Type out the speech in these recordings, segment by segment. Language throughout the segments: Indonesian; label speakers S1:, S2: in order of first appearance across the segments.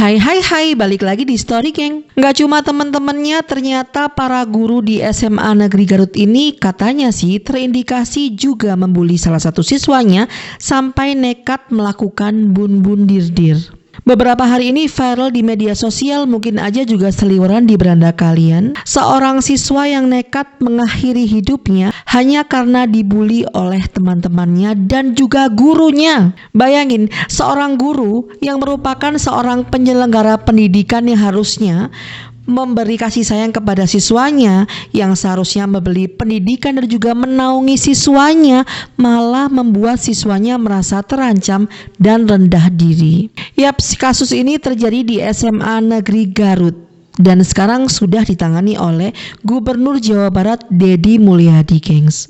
S1: Hai, balik lagi di Story Gang. Gak cuma temen-temennya, ternyata para guru di SMA Negeri Garut ini katanya sih terindikasi juga membuli salah satu siswanya sampai nekat melakukan bun-bun dir-dir. Beberapa hari ini viral di media sosial, mungkin aja juga seliweran di beranda kalian. Seorang siswa yang nekat mengakhiri hidupnya hanya karena dibully oleh teman-temannya dan juga gurunya. Bayangin, seorang guru yang merupakan seorang penyelenggara pendidikan yang harusnya memberi kasih sayang kepada siswanya, yang seharusnya memberi pendidikan dan juga menaungi siswanya, malah membuat siswanya merasa terancam dan rendah diri. Yap, kasus ini terjadi di SMA Negeri Garut dan sekarang sudah ditangani oleh Gubernur Jawa Barat Deddy Mulyadi, gengs.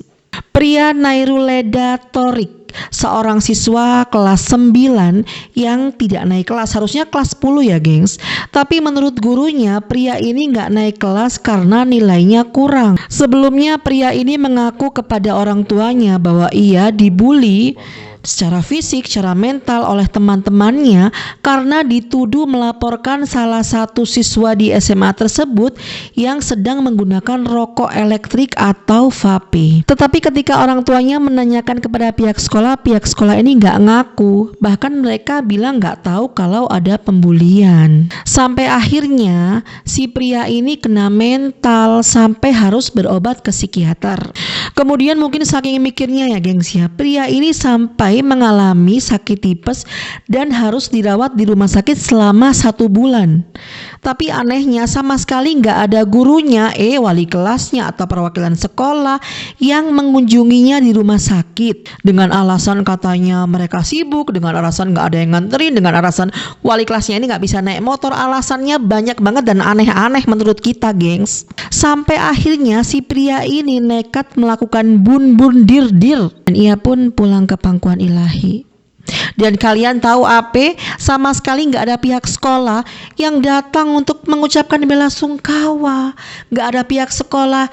S1: Pria Nairuleda Torik, seorang siswa kelas 9 yang tidak naik kelas, harusnya kelas 10 ya gengs. Tapi menurut gurunya, pria ini gak naik kelas karena nilainya kurang. Sebelumnya pria ini mengaku kepada orang tuanya bahwa ia dibully secara fisik, secara mental oleh teman-temannya karena dituduh melaporkan salah satu siswa di SMA tersebut yang sedang menggunakan rokok elektrik atau vape. Tetapi ketika orang tuanya menanyakan kepada pihak sekolah ini nggak ngaku, bahkan mereka bilang nggak tahu kalau ada pembulian. Sampai akhirnya si pria ini kena mental sampai harus berobat ke psikiater. Kemudian mungkin saking mikirnya ya gengs ya, pria ini sampai mengalami sakit tipes dan harus dirawat di rumah sakit selama 1 bulan. Tapi anehnya sama sekali nggak ada gurunya, wali kelasnya atau perwakilan sekolah yang mengunjunginya di rumah sakit dengan alasan katanya mereka sibuk, dengan alasan nggak ada yang nganterin, dengan alasan wali kelasnya ini nggak bisa naik motor. Alasannya banyak banget dan aneh-aneh menurut kita, gengs. Sampai akhirnya si pria ini nekat melakukan bun-bun dir-dir dan ia pun pulang ke pangkuan ilahi. Dan kalian tahu apa? Sama sekali nggak ada pihak sekolah yang datang untuk mengucapkan bela sungkawa. Nggak ada pihak sekolah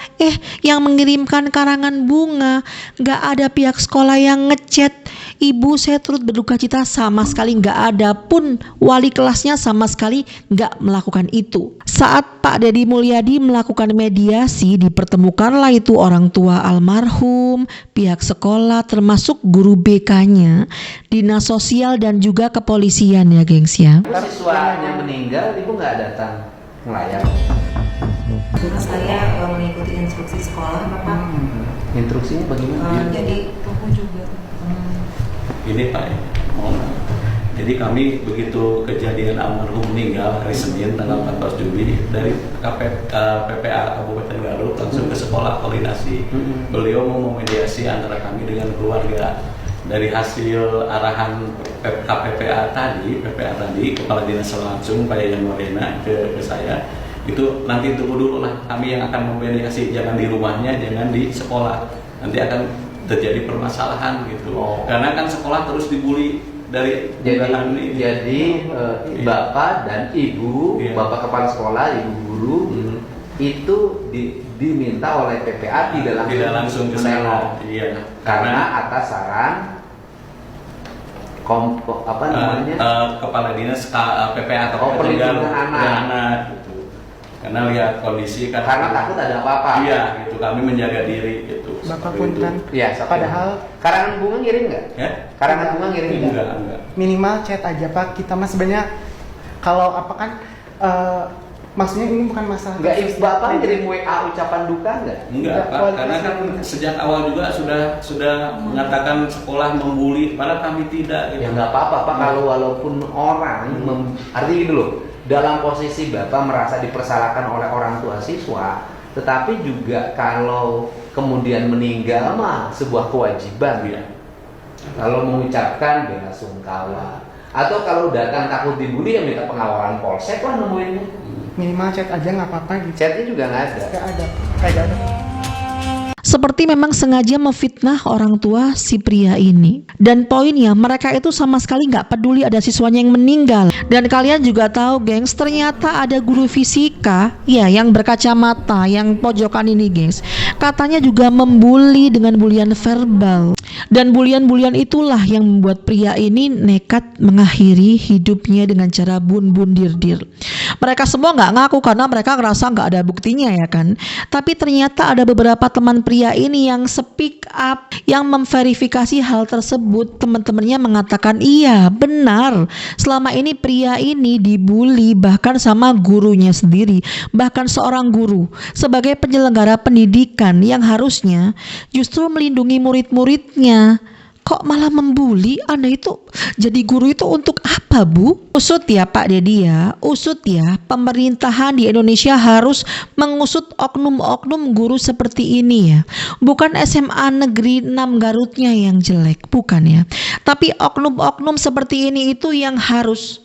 S1: yang mengirimkan karangan bunga. Nggak ada pihak sekolah yang ngechat, "Ibu, saya turut berduka cita." Sama sekali nggak ada pun. Wali kelasnya sama sekali nggak melakukan itu. Saat Pak Deddy Mulyadi melakukan mediasi, dipertemukanlah itu orang tua almarhum, pihak sekolah termasuk guru BK-nya, dinas sosial dan juga kepolisian ya gengs ya.
S2: Siswa yang meninggal ibu nggak datang melayar.
S3: Saya mengikuti instruksi sekolah, Bapak.
S2: Instruksinya bagaimana?
S3: Jadi tunggu juga.
S4: Ini Pak, jadi kami begitu kejadian almarhum meninggal hari Senin tanggal 14 Juli dari PPA Kabupaten Garut langsung ke sekolah koordinasi. Beliau mau memediasi antara kami dengan keluarga. Dari hasil arahan PPA tadi, Kepala Dinas langsung Pak Yayan Morena ke saya, itu nanti tunggu dulu lah, kami yang akan memediasi, jangan di rumahnya, jangan di sekolah, nanti akan terjadi permasalahan gitu. Karena kan sekolah terus dibully dari bulan ini.
S2: Jadi Bapak dan Ibu, Bapak Kepala Sekolah, Ibu Guru, itu diminta oleh PPA tidak langsung ke sana. Iya. Karena atas saran Kepala Dinas PPA Perlindungan Anak gitu. Karena lihat kondisi kan. Karena takut ada apa-apa. Iya, gitu. Kami menjaga diri gitu.
S5: Bapak punten.
S2: Iya, padahal karangan bunga ngirim nggak? Karangan bunga ngirim
S4: enggak.
S5: Minimal chat aja Pak. Kita mah sebenarnya kalau apa kan maksudnya ini bukan masalah.
S2: Enggak, Bapak ngirim WA ucapan duka enggak?
S4: Enggak, Pak. Karena kan sejak awal juga sudah mengatakan sekolah membuli, padahal kami tidak gitu.
S2: Ya enggak apa-apa Pak, kalau walaupun orang artinya gitu loh. Dalam posisi Bapak merasa dipersalahkan oleh orang tua siswa, tetapi juga kalau kemudian meninggal mah sebuah kewajiban ya. Kalau mengucapkan bela sungkawa, atau kalau datang takut dibully ya minta pengawalan polsek lah nemuinnya.
S5: Minimal chat aja nggak apa-apa gitu.
S2: Chatnya juga nggak ada.
S5: Nggak ada.
S1: Seperti memang sengaja memfitnah orang tua si pria ini. Dan poinnya, mereka itu sama sekali nggak peduli ada siswanya yang meninggal. Dan kalian juga tahu gengs, ternyata ada guru fisika ya yang berkacamata yang pojokan ini gengs, katanya juga membuli dengan bulian verbal. Dan bulian-bulian itulah yang membuat pria ini nekat mengakhiri hidupnya dengan cara bun-bundir-dir. Mereka semua nggak ngaku karena mereka ngerasa nggak ada buktinya ya kan. Tapi ternyata ada beberapa teman pria ini yang speak up, yang memverifikasi hal tersebut. Teman-temannya mengatakan iya benar, selama ini pria ini dibully bahkan sama gurunya sendiri. Bahkan seorang guru sebagai penyelenggara pendidikan yang harusnya justru melindungi murid-muridnya, kok malah membuli? Anda itu jadi guru itu untuk apa, Bu? Usut ya Pak Dedi ya, usut ya. Pemerintahan di Indonesia harus mengusut oknum-oknum guru seperti ini ya. Bukan SMA Negeri 6 Garutnya yang jelek, bukan ya. Tapi oknum-oknum seperti ini itu yang harus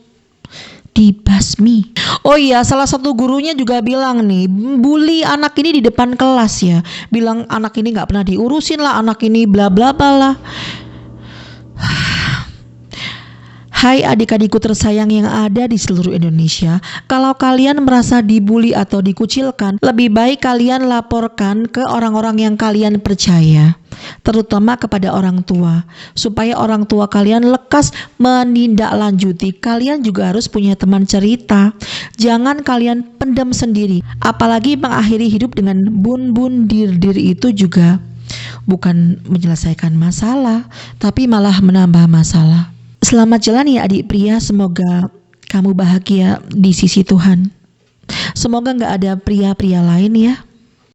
S1: dibasmi. Oh iya, salah satu gurunya juga bilang nih, bully anak ini di depan kelas ya. Bilang anak ini nggak pernah diurusin lah, anak ini bla bla bla lah. Hai adik-adikku tersayang yang ada di seluruh Indonesia, kalau kalian merasa dibully atau dikucilkan, lebih baik kalian laporkan ke orang-orang yang kalian percaya, terutama kepada orang tua, supaya orang tua kalian lekas menindaklanjuti. Kalian juga harus punya teman cerita, jangan kalian pendam sendiri. Apalagi mengakhiri hidup dengan bun-bundir-dir itu juga bukan menyelesaikan masalah, tapi malah menambah masalah. Selamat jalan ya adik pria, semoga kamu bahagia di sisi Tuhan. Semoga gak ada pria-pria lain ya